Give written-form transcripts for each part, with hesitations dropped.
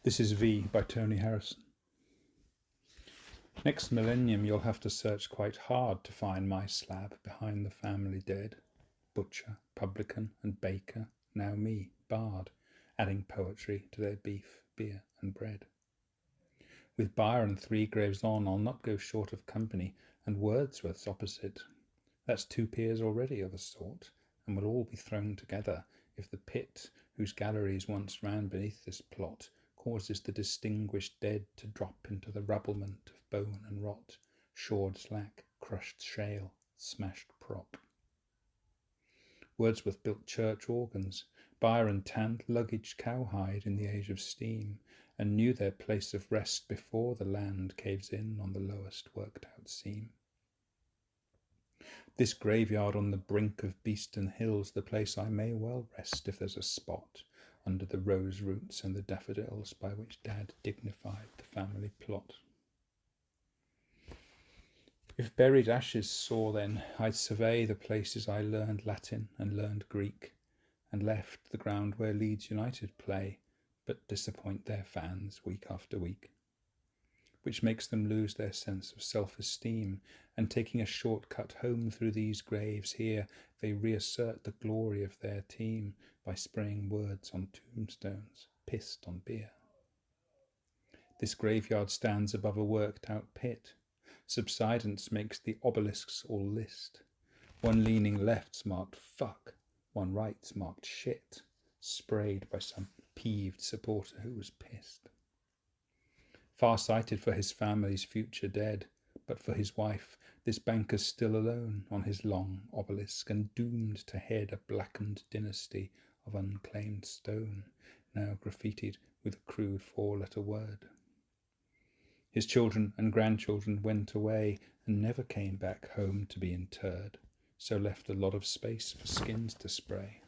This is V by Tony Harrison. Next millennium you'll have to search quite hard to find my slab behind the family dead. Butcher, publican and baker, now me, bard, adding poetry to their beef, beer and bread. With Byron 3 graves on, I'll not go short of company, and Wordsworth's opposite. That's 2 peers already of a sort, and will all be thrown together if the pit whose galleries once ran beneath this plot causes the distinguished dead to drop into the rubblement of bone and rot, shored slack, crushed shale, smashed prop. Wordsworth built church organs. Byron tanned luggage cowhide in the age of steam, and knew their place of rest before the land caves in on the lowest worked out seam. This graveyard on the brink of Beeston Hill's the place I may well rest if there's a spot under the rose roots and the daffodils by which Dad dignified the family plot. If buried ashes saw then, I'd survey the places I learned Latin and learned Greek, and left the ground where Leeds United play, but disappoint their fans week after week, which makes them lose their sense of self-esteem, and taking a short-cut home through these graves here, they reassert the glory of their team by spraying words on tombstones, pissed on beer. This graveyard stands above a worked-out pit. Subsidence makes the obelisks all list. One leaning left's marked fuck, one right's marked shit, sprayed by some peeved supporter who was pissed. Far-sighted for his family's future dead, but for his wife, this banker's still alone on his long obelisk, and doomed to head a blackened dynasty of unclaimed stone, now graffitied with a crude 4-letter word. His children and grandchildren went away and never came back home to be interred, so left a lot of space for skins to spray.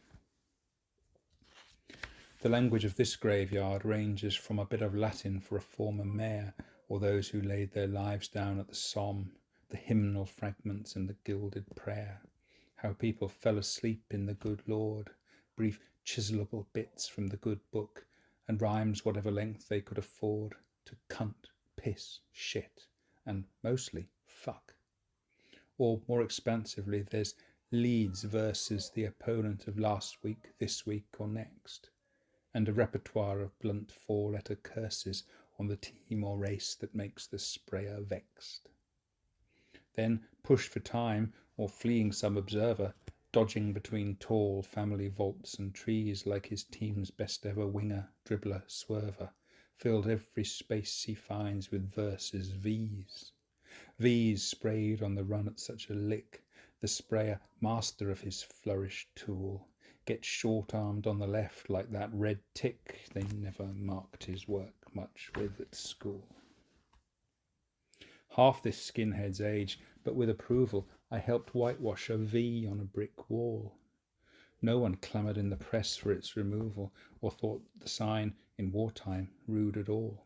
The language of this graveyard ranges from a bit of Latin for a former mayor, or those who laid their lives down at the Somme, the hymnal fragments and the gilded prayer, how people fell asleep in the good Lord, brief chiselable bits from the good book, and rhymes whatever length they could afford, to cunt, piss, shit, and mostly fuck. Or more expansively, there's Leeds versus the opponent of last week, this week or next, and a repertoire of blunt 4-letter curses on the team or race that makes the sprayer vexed. Then push for time, or fleeing some observer, dodging between tall family vaults and trees like his team's best ever winger, dribbler, swerver, filled every space he finds with verses V's. V's sprayed on the run at such a lick, the sprayer, master of his flourished tool, gets short-armed on the left like that red tick they never marked his work much with at school. Half this skinhead's age, but with approval, I helped whitewash a V on a brick wall. No one clamoured in the press for its removal, or thought the sign, in wartime, rude at all.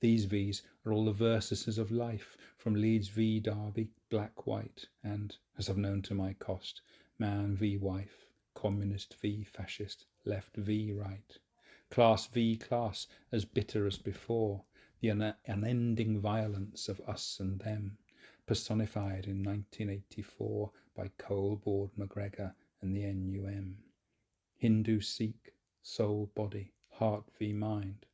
These V's are all the versuses of life, from Leeds v Derby, black, white, and, as I've known to my cost, man v wife, communist v fascist, left v right, class v class, as bitter as before, the unending violence of us and them, personified in 1984 by Coalboard McGregor and the NUM. Hindu Sikh, soul body, heart v mind,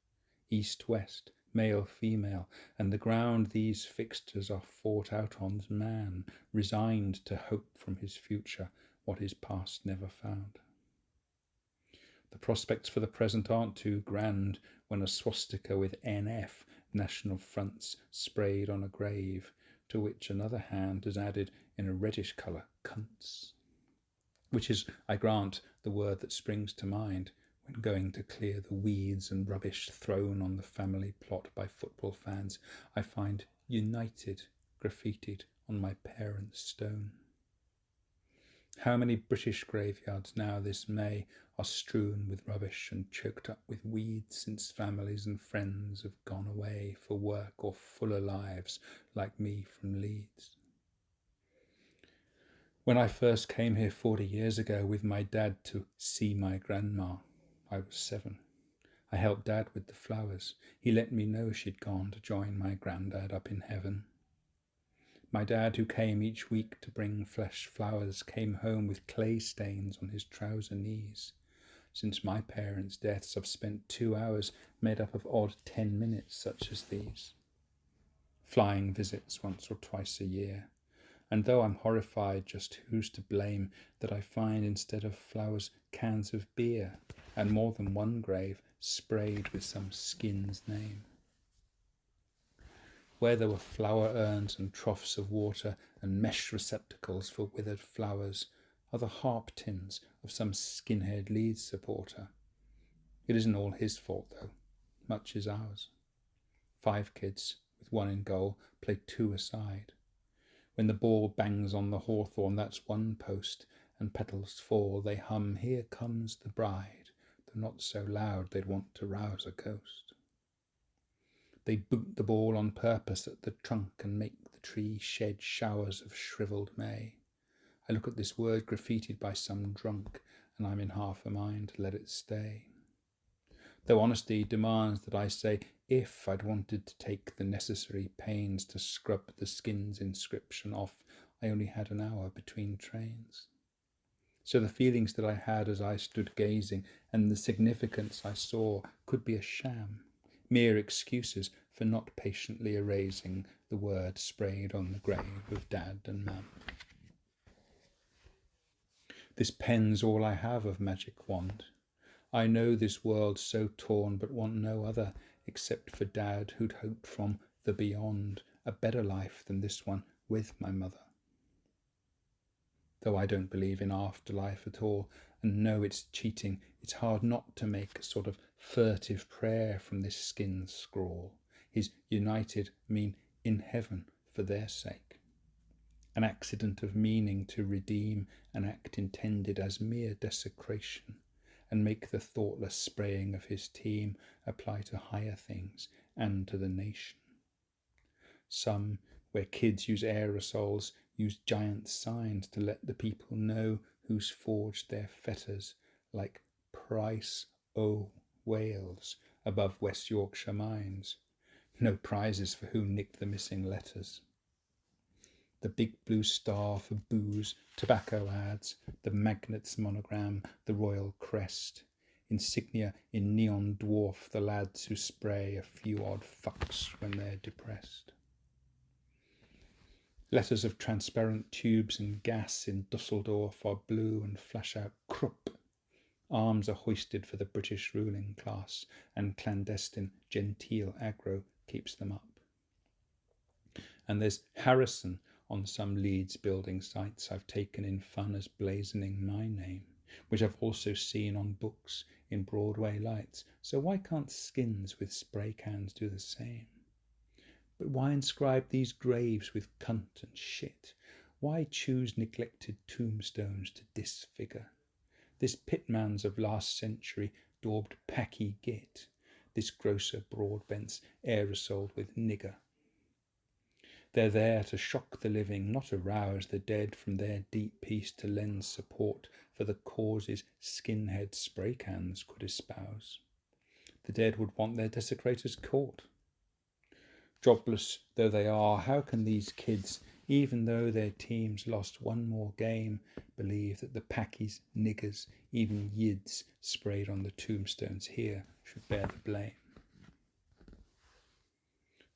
east west, male female, and the ground these fixtures are fought out on's man, resigned to hope from his future what his past never found. The prospects for the present aren't too grand when a swastika with NF, National Front's, sprayed on a grave, to which another hand has added in a reddish colour, cunts, which is, I grant, the word that springs to mind when going to clear the weeds and rubbish thrown on the family plot by football fans I find United graffitied on my parents' stone. How many British graveyards now this May are strewn with rubbish and choked up with weeds since families and friends have gone away for work or fuller lives like me from Leeds. When I first came here 40 years ago with my dad to see my grandma, I was 7. I helped Dad with the flowers. He let me know she'd gone to join my granddad up in heaven. My dad, who came each week to bring fresh flowers, came home with clay stains on his trouser knees. Since my parents' deaths, I've spent 2 hours made up of odd 10 minutes such as these. Flying visits once or twice a year. And though I'm horrified just who's to blame, that I find instead of flowers cans of beer, and more than one grave sprayed with some skin's name. Where there were flower urns and troughs of water and mesh receptacles for withered flowers are the harp tins of some skinhead Leeds supporter. It isn't all his fault though, much is ours. 5 kids, with 1 in goal, play 2 aside. When the ball bangs on the hawthorn, that's 1 post, and petals fall, they hum, "Here comes the bride," though not so loud they'd want to rouse a ghost. They boot the ball on purpose at the trunk and make the tree shed showers of shrivelled May. I look at this word graffitied by some drunk, and I'm in half a mind to let it stay. Though honesty demands that I say, if I'd wanted to take the necessary pains to scrub the skin's inscription off, I only had an hour between trains. So the feelings that I had as I stood gazing, and the significance I saw, could be a sham, mere excuses for not patiently erasing the word sprayed on the grave of Dad and Mum. This pen's all I have of magic wand. I know this world so torn, but want no other, except for Dad, who'd hoped from the beyond a better life than this one with my mother. Though I don't believe in afterlife at all, and know it's cheating, it's hard not to make a sort of furtive prayer from this skin scrawl. His united mean in heaven for their sake. An accident of meaning to redeem an act intended as mere desecration, and make the thoughtless spraying of his team apply to higher things and to the nation. Some, where kids use aerosols, use giant signs to let the people know who's forged their fetters, like Price O. Wales above West Yorkshire mines. No prizes for who nicked the missing letters. The big blue star for booze, tobacco ads, the magnets monogram, the royal crest, insignia in neon dwarf the lads who spray a few odd fucks when they're depressed. Letters of transparent tubes and gas in Dusseldorf are blue and flash out Krupp. Arms are hoisted for the British ruling class, and clandestine genteel aggro keeps them up. And there's Harrison on some Leeds building sites I've taken in fun as blazoning my name, which I've also seen on books in Broadway lights. So why can't skins with spray cans do the same? But why inscribe these graves with cunt and shit? Why choose neglected tombstones to disfigure? This pitman's of last century daubed packy git, this grocer Broadbent's aerosoled with nigger. They're there to shock the living, not arouse the dead from their deep peace, to lend support for the causes skinhead spray cans could espouse. The dead would want their desecrators caught. Jobless though they are, how can these kids, even though their teams lost 1 more game, believe that the packies, niggers, even yids sprayed on the tombstones here should bear the blame?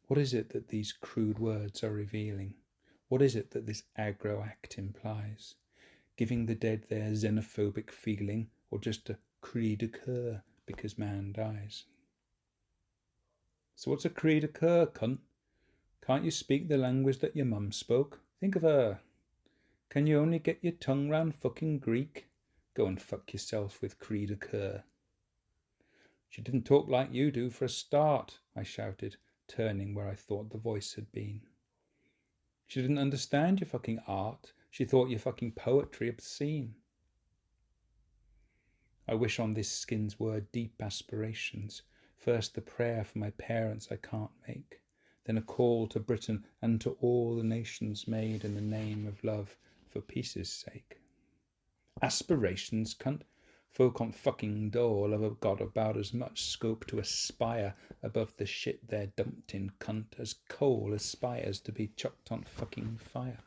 What is it that these crude words are revealing? What is it that this aggro act implies? Giving the dead their xenophobic feeling, or just a cri de coeur because man dies? So what's a cri de coeur, cunt? Can't you speak the language that your mum spoke? Think of her. Can you only get your tongue round fucking Greek? Go and fuck yourself with cri de coeur. She didn't talk like you do for a start, I shouted, turning where I thought the voice had been. She didn't understand your fucking art. She thought your fucking poetry obscene. I wish on this skin's word deep aspirations. First the prayer for my parents I can't make, then a call to Britain and to all the nations made in the name of love for peace's sake. Aspirations, cunt? Folk on fucking Dole have got about as much scope to aspire above the shit they're dumped in, cunt, as coal aspires to be chucked on fucking fire.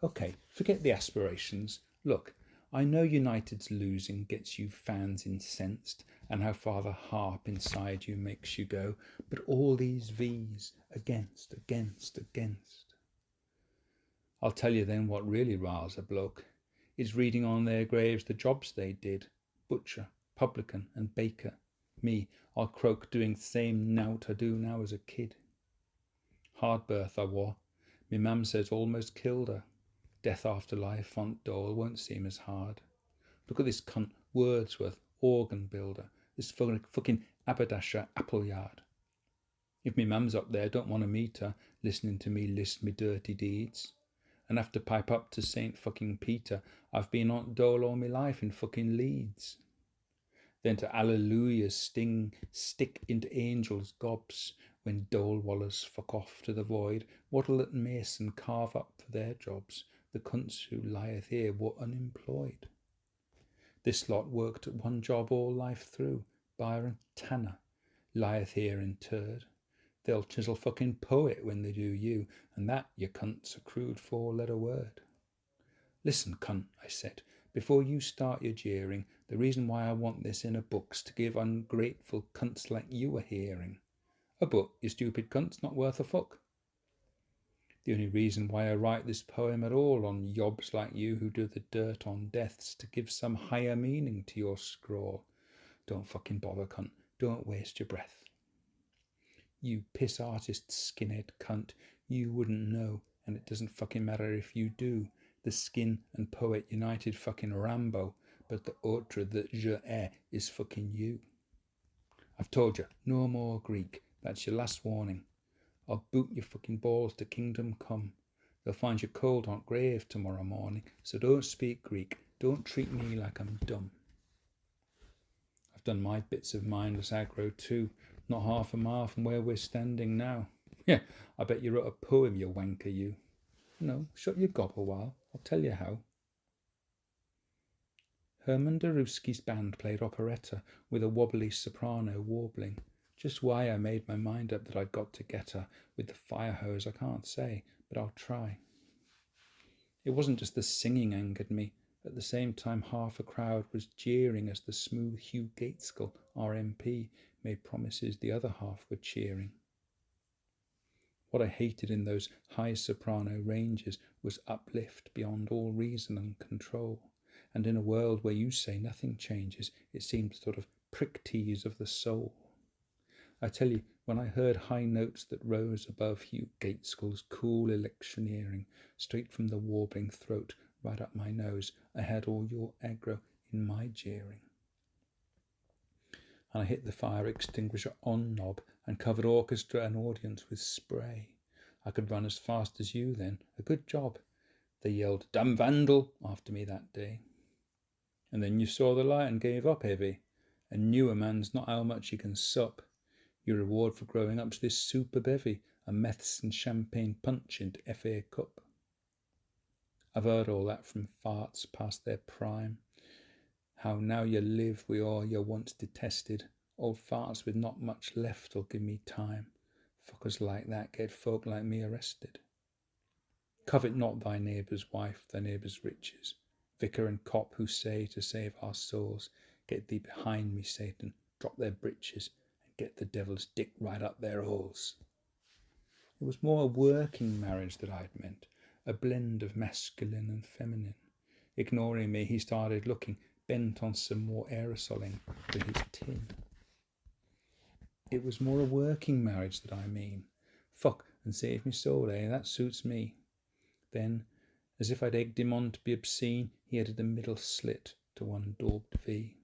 Okay, forget the aspirations. Look, I know United's losing gets you fans incensed, and how far the harp inside you makes you go, but all these V's, against. I'll tell you then what really riles a bloke. It's reading on their graves the jobs they did. Butcher, publican and baker. Me, I'll croak doing the same nout I do now as a kid. Hard birth I wore. Me mam says almost killed her. Death after life, Font Dole won't seem as hard. Look at this cunt Wordsworth, organ builder. This fucking haberdasher Appleyard. If me mum's up there, don't want to meet her, listening to me list me dirty deeds. And have to pipe up to St. fucking Peter, I've been on Dole all my life in fucking Leeds. Then to Alleluia's stick into angels' gobs, when Dole wallers fuck off to the void, what'll that mason carve up for their jobs? The cunts who lieth here were unemployed. This lot worked at one job all life through. Byron Tanner lieth here interred. They'll chisel fucking poet when they do you, and that, you cunts, a crude four-letter word. Listen, cunt, I said, before you start your jeering, the reason why I want this in a book's to give ungrateful cunts like you a hearing. A book, you stupid cunts, not worth a fuck. The only reason why I write this poem at all on yobs like you who do the dirt on deaths to give some higher meaning to your scrawl. Don't fucking bother, cunt. Don't waste your breath. You piss artist skinhead cunt, you wouldn't know, and it doesn't fucking matter if you do. The Skin and Poet United fucking Rambo, but the autre that je ai is fucking you. I've told you, no more Greek. That's your last warning. I'll boot your fucking balls to kingdom come. They'll find you cold on grave tomorrow morning, so don't speak Greek. Don't treat me like I'm dumb. I've done my bits of mindless aggro too, not half a mile from where we're standing now. Yeah, I bet you wrote a poem, you wanker, you. No, shut your gob a while. I'll tell you how. Herman Daruski's band played operetta with a wobbly soprano warbling. Just why I made my mind up that I'd got to get her with the fire hose I can't say, but I'll try. It wasn't just the singing angered me. At the same time, half a crowd was jeering as the smooth Hugh Gaitskell, RMP, made promises the other half were cheering. What I hated in those high soprano ranges was uplift beyond all reason and control. And in a world where you say nothing changes, it seemed sort of prick tease of the soul. I tell you, when I heard high notes that rose above Hugh Gaitskell's cool electioneering, straight from the warbling throat, right up my nose, I had all your aggro in my jeering. And I hit the fire extinguisher on knob and covered orchestra and audience with spray. I could run as fast as you then. A good job. They yelled, "Damn vandal," after me that day. And then you saw the light and gave up heavy, and knew a man's not how much he can sup. Your reward for growing up's this super bevy, a meths and champagne punch into FA Cup. I've heard all that from farts past their prime. How now you live with all you once detested. Old farts with not much left'll give me time. Fuckers like that get folk like me arrested. Covet not thy neighbour's wife, thy neighbour's riches. Vicar and cop who say to save our souls, get thee behind me, Satan, drop their breeches, and get the devil's dick right up their holes. It was more a working marriage that I'd meant, a blend of masculine and feminine. Ignoring me, he started looking, bent on some more aerosoling for his tin. It was more a working marriage that I mean. Fuck and save me soul, eh? That suits me. Then, as if I'd egged him on to be obscene, he added a middle slit to one daubed V.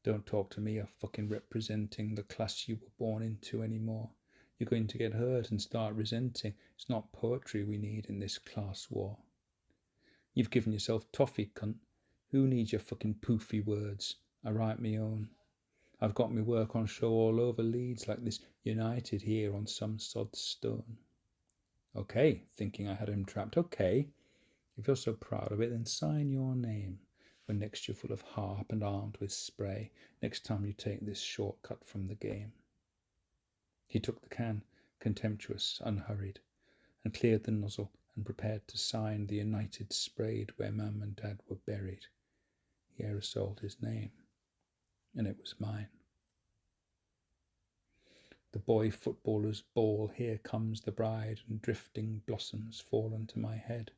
Don't talk to me of fucking representing the class you were born into anymore. You're going to get hurt and start resenting. It's not poetry we need in this class war. You've given yourself toffee, cunt. Who needs your fucking poofy words? I write me own. I've got me work on show all over Leeds like this United here on some sod stone. Okay, thinking I had him trapped. Okay, If you're so proud of it, then sign your name when next you're full of harp and armed with spray, next time you take this shortcut from the game. He took the can, contemptuous, unhurried, and cleared the nozzle and prepared to sign the United Sprayed where Mum and Dad were buried. He aerosoled his name, and it was mine. The boy footballers bawl, "Here comes the bride," and drifting blossoms fall onto my head.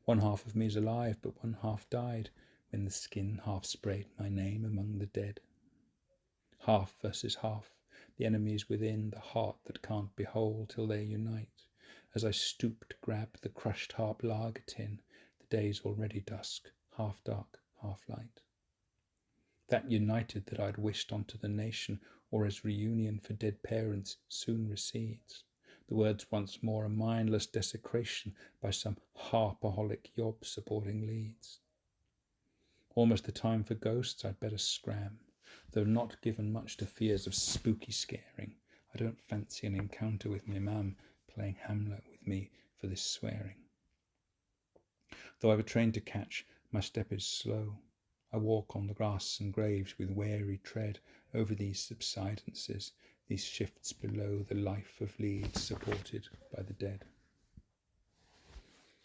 One half of me's alive, but one half died when the skin half sprayed my name among the dead. Half versus half, the enemies within, the heart that can't be whole till they unite. As I stoop to grab the crushed harp lager tin, the day's already dusk, half dark, half light. That united that I'd wished onto the nation, or as reunion for dead parents, soon recedes. The words once more a mindless desecration by some harpaholic yob supporting leads. Almost the time for ghosts I'd better scram, though not given much to fears of spooky scaring. I don't fancy an encounter with me mam playing Hamlet with me for this swearing. Though I've a train to catch, my step is slow. I walk on the grass and graves with wary tread over these subsidences, these shifts below the life of leads supported by the dead.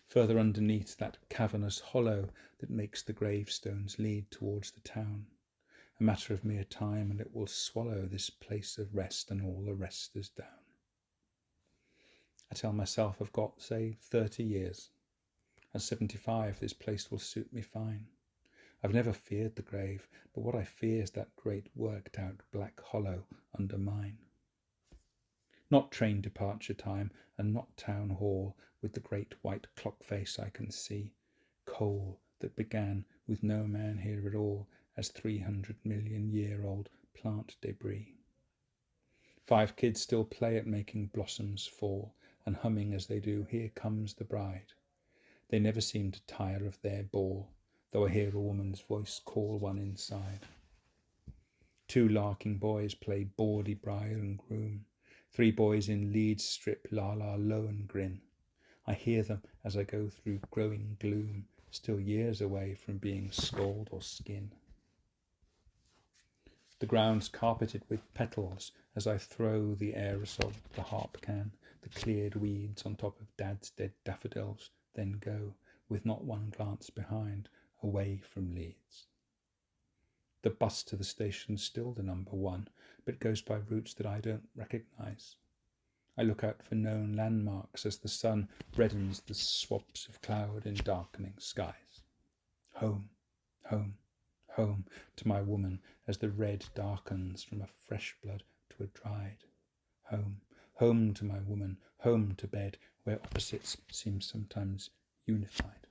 Further underneath that cavernous hollow that makes the gravestones lead towards the town. A matter of mere time, and it will swallow this place of rest and all the resters down. I tell myself I've got, say, 30 years. At 75, this place will suit me fine. I've never feared the grave, but what I fear is that great worked out black hollow under mine. Not train departure time, and not town hall, with the great white clock face I can see. Coal that began with no man here at all, as 300 million-year-old plant debris. 5 kids still play at making blossoms fall, and humming as they do, "Here comes the bride." They never seem to tire of their ball, though I hear a woman's voice call one inside. 2 larking boys play bawdy bride and groom. 3 boys in lead strip la la low and grin. I hear them as I go through growing gloom, still years away from being scald or skin. The ground's carpeted with petals as I throw the aerosol, the harp can, the cleared weeds on top of Dad's dead daffodils, then go, with not one glance behind, away from Leeds. The bus to the station's still the number 1, but goes by routes that I don't recognise. I look out for known landmarks as the sun reddens the swabs of cloud in darkening skies. Home, home, home to my woman as the red darkens from a fresh blood to a dried. Home, home to my woman, home to bed where opposites seem sometimes unified.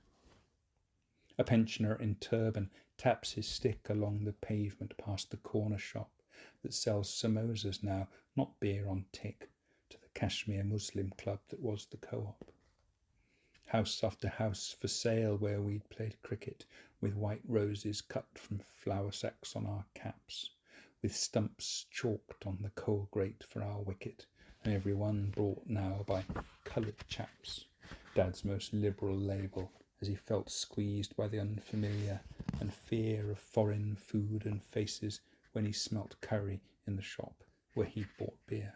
A pensioner in turban taps his stick along the pavement past the corner shop that sells samosas now, not beer on tick, to the Kashmir Muslim club that was the co-op. House after house for sale where we'd played cricket, with white roses cut from flour sacks on our caps, with stumps chalked on the coal grate for our wicket, and every one brought now by coloured chaps, Dad's most liberal label, as he felt squeezed by the unfamiliar and fear of foreign food and faces when he smelt curry in the shop where he'd bought beer.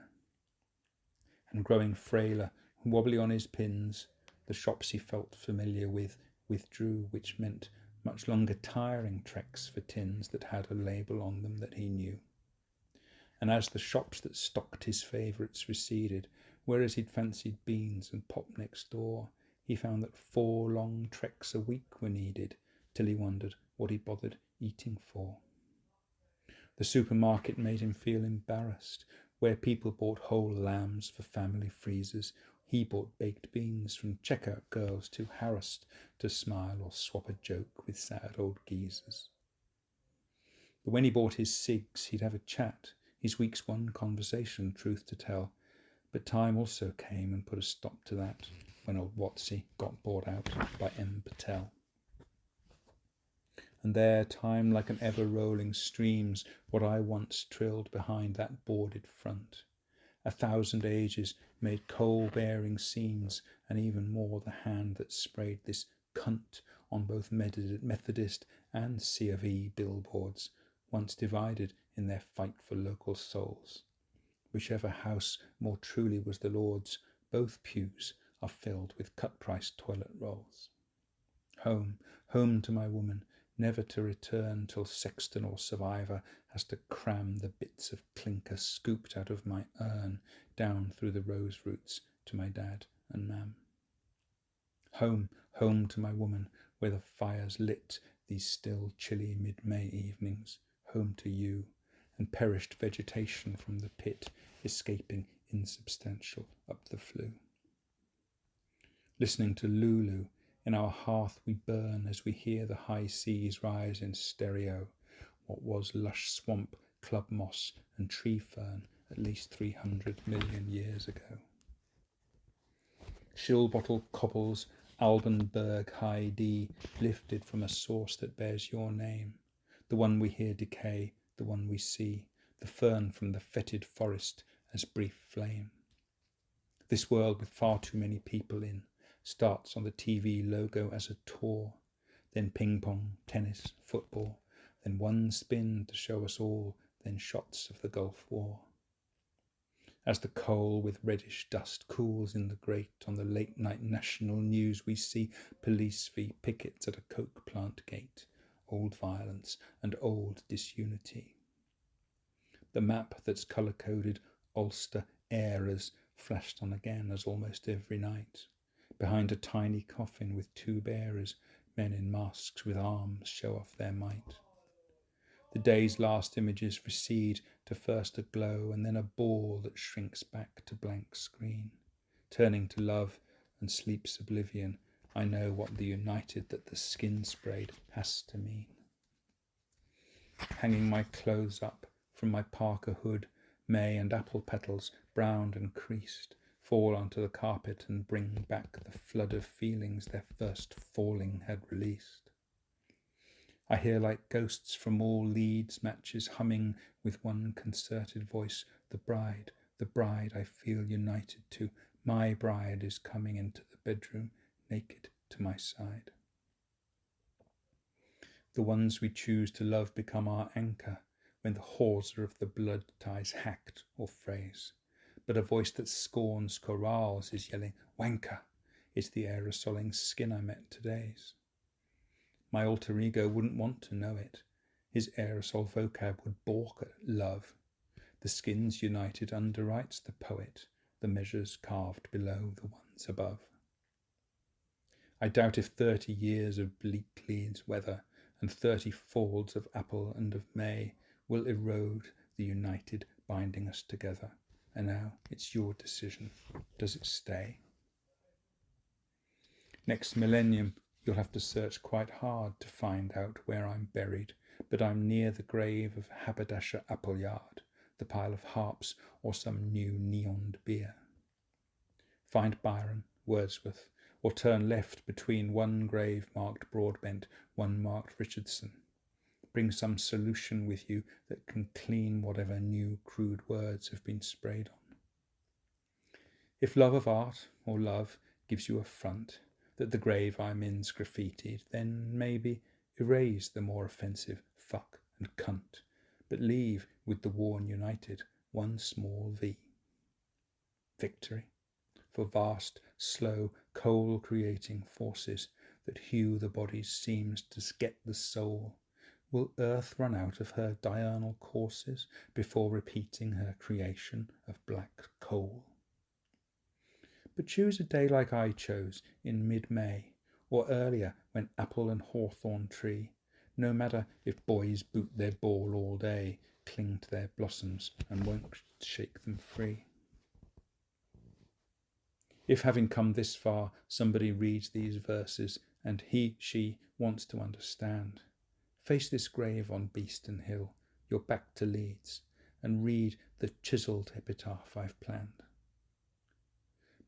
And growing frailer, wobbly on his pins, the shops he felt familiar with withdrew, which meant much longer tiring treks for tins that had a label on them that he knew. And as the shops that stocked his favourites receded, whereas he'd fancied beans and pop next door, he found that 4 long treks a week were needed, till he wondered what he bothered eating for. The supermarket made him feel embarrassed. Where people bought whole lambs for family freezers, he bought baked beans from checkout girls too harassed to smile or swap a joke with sad old geezers. But when he bought his cigs, he'd have a chat, his week's one conversation, truth to tell. But time also came and put a stop to that, when old Watsy got bought out by M. Patel. And there time like an ever-rolling streams what I once trilled behind that boarded front. 1,000 ages made coal-bearing seams, and even more the hand that sprayed this cunt on both Methodist and C of E billboards, once divided in their fight for local souls. Whichever house more truly was the Lord's, both pews are filled with cut-price toilet rolls. Home, home to my woman, never to return till sexton or survivor has to cram the bits of clinker scooped out of my urn down through the rose roots to my dad and mam. Home, home to my woman, where the fires lit these still chilly mid-May evenings, home to you, and perished vegetation from the pit escaping insubstantial up the flue. Listening to Lulu, in our hearth we burn as we hear the high seas rise in stereo, what was lush swamp, club moss and tree fern at least 300 million years ago. Shillbottle cobbles, Albenberg High D, lifted from a source that bears your name, the one we hear decay, the one we see, the fern from the fetid forest as brief flame. This world with far too many people in starts on the TV logo as a tour, then ping-pong, tennis, football, then one spin to show us all, then shots of the Gulf War. As the coal with reddish dust cools in the grate on the late-night national news, we see police v pickets at a coke plant gate, old violence and old disunity. The map that's colour-coded Ulster eras flashed on again as almost every night. Behind a tiny coffin with two bearers, men in masks with arms show off their might. The day's last images recede to first a glow and then a ball that shrinks back to blank screen. Turning to love and sleep's oblivion, I know what the united that the skin sprayed has to mean. Hanging my clothes up from my parka hood, may and apple petals, browned and creased, fall onto the carpet and bring back the flood of feelings their first falling had released. I hear like ghosts from all Leeds matches humming with one concerted voice, the bride I feel united to, my bride is coming into the bedroom, naked to my side. The ones we choose to love become our anchor when the hawser of the blood ties hacked or phrase. But a voice that scorns chorales is yelling, wanker, it's the aerosoling skin I met today's. My alter ego wouldn't want to know it. His aerosol vocab would balk at love. The skins united underwrites the poet, the measures carved below the ones above. I doubt if 30 years of bleak Leeds weather and 30 falls of apple and of May will erode the united binding us together. And now it's your decision. Does it stay? Next millennium, you'll have to search quite hard to find out where I'm buried, but I'm near the grave of Haberdasher Appleyard, the pile of harps, or some new neoned beer. Find Byron, Wordsworth, or turn left between one grave marked Broadbent, one marked Richardson. Bring some solution with you that can clean whatever new crude words have been sprayed on. If love of art or love gives you a front that the grave I'm in's graffitied, then maybe erase the more offensive fuck and cunt, but leave with the worn united one small V. Victory for vast, slow, coal-creating forces that hew the body's seams to get the soul. Will Earth run out of her diurnal courses before repeating her creation of black coal? But choose a day like I chose in mid-May, or earlier when apple and hawthorn tree, no matter if boys boot their ball all day, cling to their blossoms and won't shake them free. If having come this far, somebody reads these verses and she wants to understand, face this grave on Beeston Hill, your back to Leeds, and read the chiselled epitaph I've planned.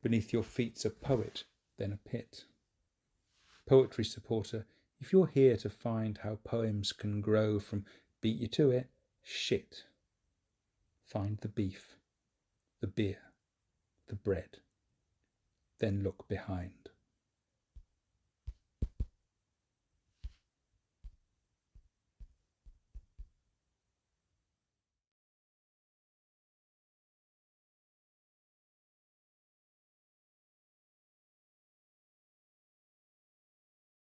Beneath your feet's a poet, then a pit. Poetry supporter, if you're here to find how poems can grow from beat you to it, shit. Find the beef, the beer, the bread, then look behind.